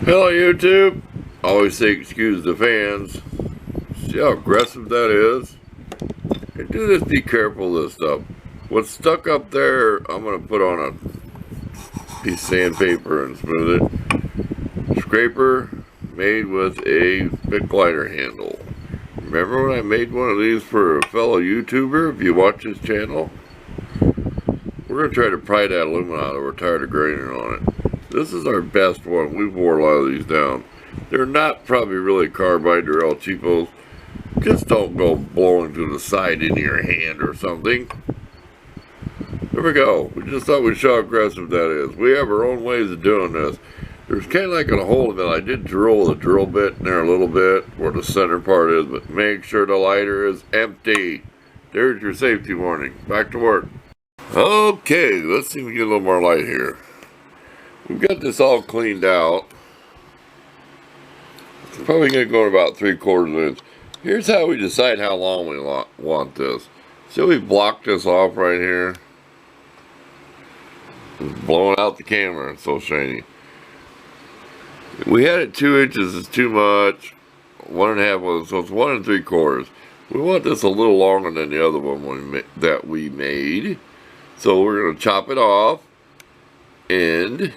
Hello YouTube. Always say excuse the fans. See how aggressive that is? And do this, be careful of this stuff. What's stuck up there, I'm going to put on a piece of sandpaper and smooth it. Scraper made with a Bic liner handle. Remember when I made one of these for a fellow YouTuber? If you watch his channel, we're going to try to pry that aluminum out. We're tired of graining on it. This is our best one. We've wore a lot of these down. They're not probably really carbide. They're all cheapos. Just don't go blowing to the side into your hand or something. There we go. We just thought we'd show how aggressive that is. We have our own ways of doing this. There's kind of like a hole in it. I did drill the drill bit in there a little bit where the center part is, but make sure the lighter is empty. There's your safety warning. Back to work. Okay, let's see if we get a little more light here. We've got this all cleaned out. It's probably going to go in about 3/4 inch. Here's how we decide how long we want this. So we blocked this off right here. It's blowing out the camera. It's so shiny. We had it 2 inches is too much. 1.5 was, so it's 1 3/4. We want this a little longer than the other one that we made. So we're going to chop it off and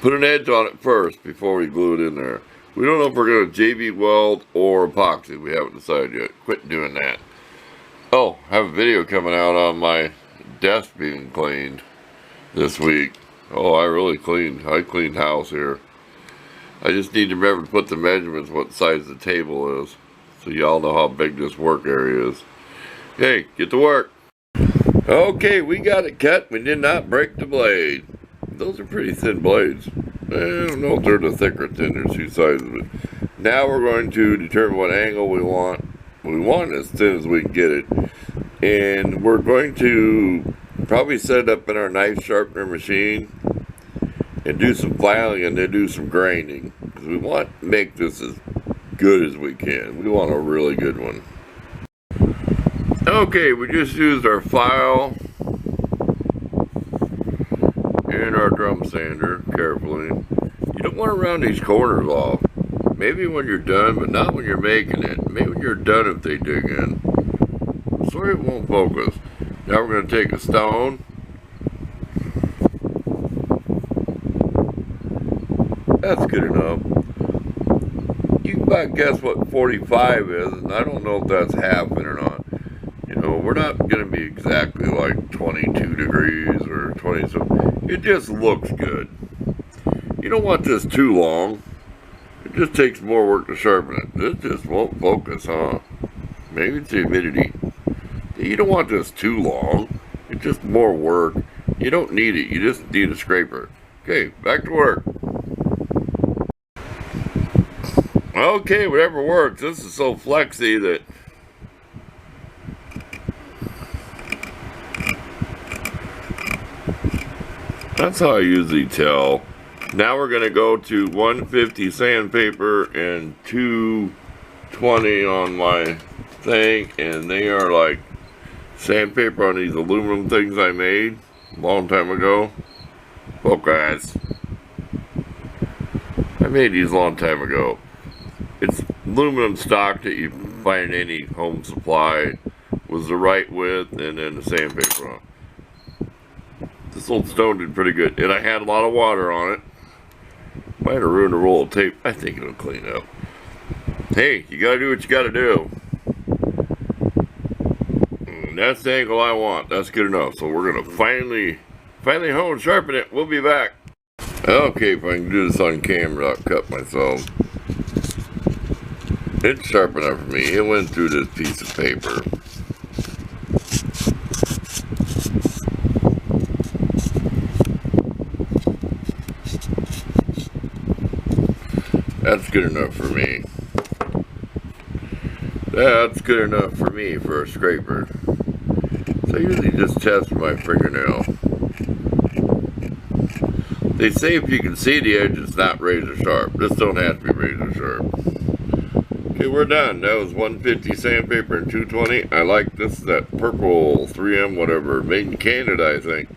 put an edge on it first before we glue it in there. We don't know if we're going to JB weld or epoxy. We haven't decided yet. Quit doing that. Oh, I have a video coming out on my desk being cleaned this week. Oh, I cleaned house here. I just need to remember to put the measurements, what size the table is, so y'all know how big this work area is. Okay, get to work. Okay, we got it cut. We did not break the blade. Those are pretty thin blades. I don't know if they're the thick or thin. There's two sizes of it. Now we're going to determine what angle we want. We want it as thin as we can get it. And we're going to probably set it up in our knife sharpener machine and do some filing and then do some grinding. Because we want to make this as good as we can. We want a really good one. Okay, we just used our file and our drum sander carefully. You don't want to round these corners off. Maybe when you're done, but not when you're making it. Maybe when you're done if they dig in. Sorry it won't focus. Now we're going to take a stone. That's good enough. You can about guess what 45 is, and I don't know if that's half it or not. You know, we're not going to be exactly like 22 degrees or 20 something. It just looks good. You don't want this too long. It just takes more work to sharpen it. This just won't focus, huh? Maybe it's the humidity. You don't want this too long. It's just more work. You don't need it. You just need a scraper. Okay, back to work. Okay, whatever works. This is so flexy that that's how I usually tell. Now we're going to go to 150 sandpaper and 220 on my thing. And they are like sandpaper on these aluminum things I made a long time ago. Well, guys, I made these a long time ago. It's aluminum stock that you find in any home supply. Was the right width and then the sandpaper on. This old stone did pretty good, and I had a lot of water on it. Might have ruined a roll of tape. I think it'll clean up. Hey, you gotta do what you gotta do. And that's the angle I want. That's good enough. So we're gonna finally hone, sharpen it. We'll be back. Okay, if I can do this on camera, I'll cut myself. It's sharp enough for me. It went through this piece of paper. That's good enough for me. That's good enough for me for a scraper. So I usually just test with my fingernail. They say if you can see the edge, it's not razor sharp. This don't have to be razor sharp. Okay, we're done. That was 150 sandpaper and 220. I like this, that purple 3M whatever, made in Canada, I think.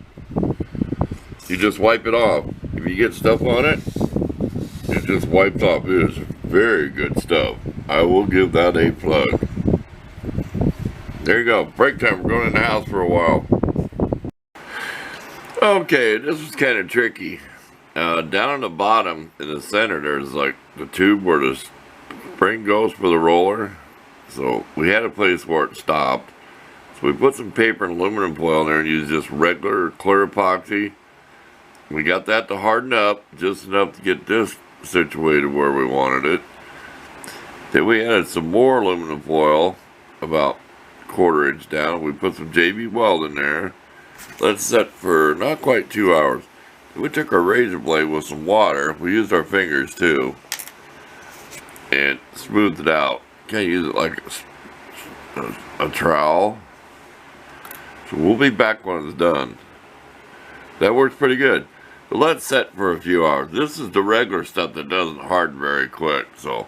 You just wipe it off. If you get stuff on it, it just wipes off. It is very good stuff. I will give that a plug. There you go. Break time. We're going in the house for a while. Okay, this was kind of tricky. Down on the bottom in the center, there's like the tube where the spring goes for the roller. So we had a place where it stopped. So we put some paper and aluminum foil in there and used just regular clear epoxy. We got that to harden up just enough to get this situated where we wanted it. Then we added some more aluminum foil, about a 1/4 inch down. We put some JB weld in there. Let it set for not quite 2 hours. Then we took our razor blade with some water. We used our fingers too. And smoothed it out. Can't use it like a trowel. So we'll be back when it's done. That works pretty good. But let it set for a few hours. This is the regular stuff that doesn't harden very quick. So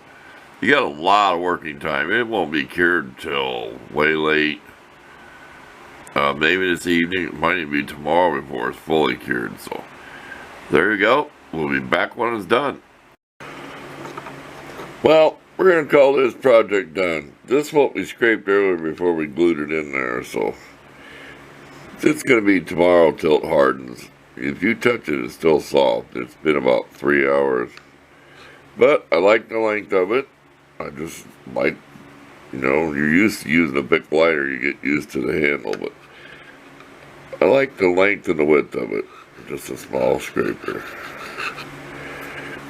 you got a lot of working time. It won't be cured until way late. Maybe this evening. It might even be tomorrow before it's fully cured. So there you go. We'll be back when it's done. Well, we're going to call this project done. This is what we scraped earlier before we glued it in there. So it's going to be tomorrow till it hardens. If you touch it, it's still soft. It's been about 3 hours. But I like the length of it. I just like, you're used to using a big lighter, you get used to the handle, but I like the length and the width of it. Just a small scraper.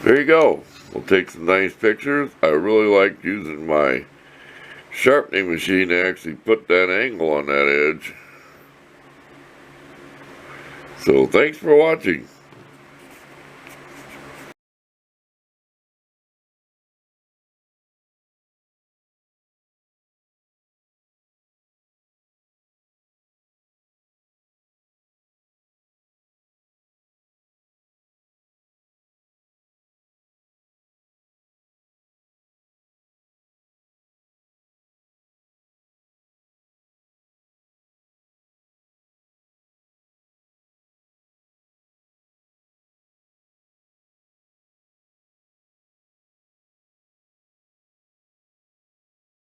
There you go. We'll take some nice pictures. I really like using my sharpening machine to actually put that angle on that edge. So thanks for watching.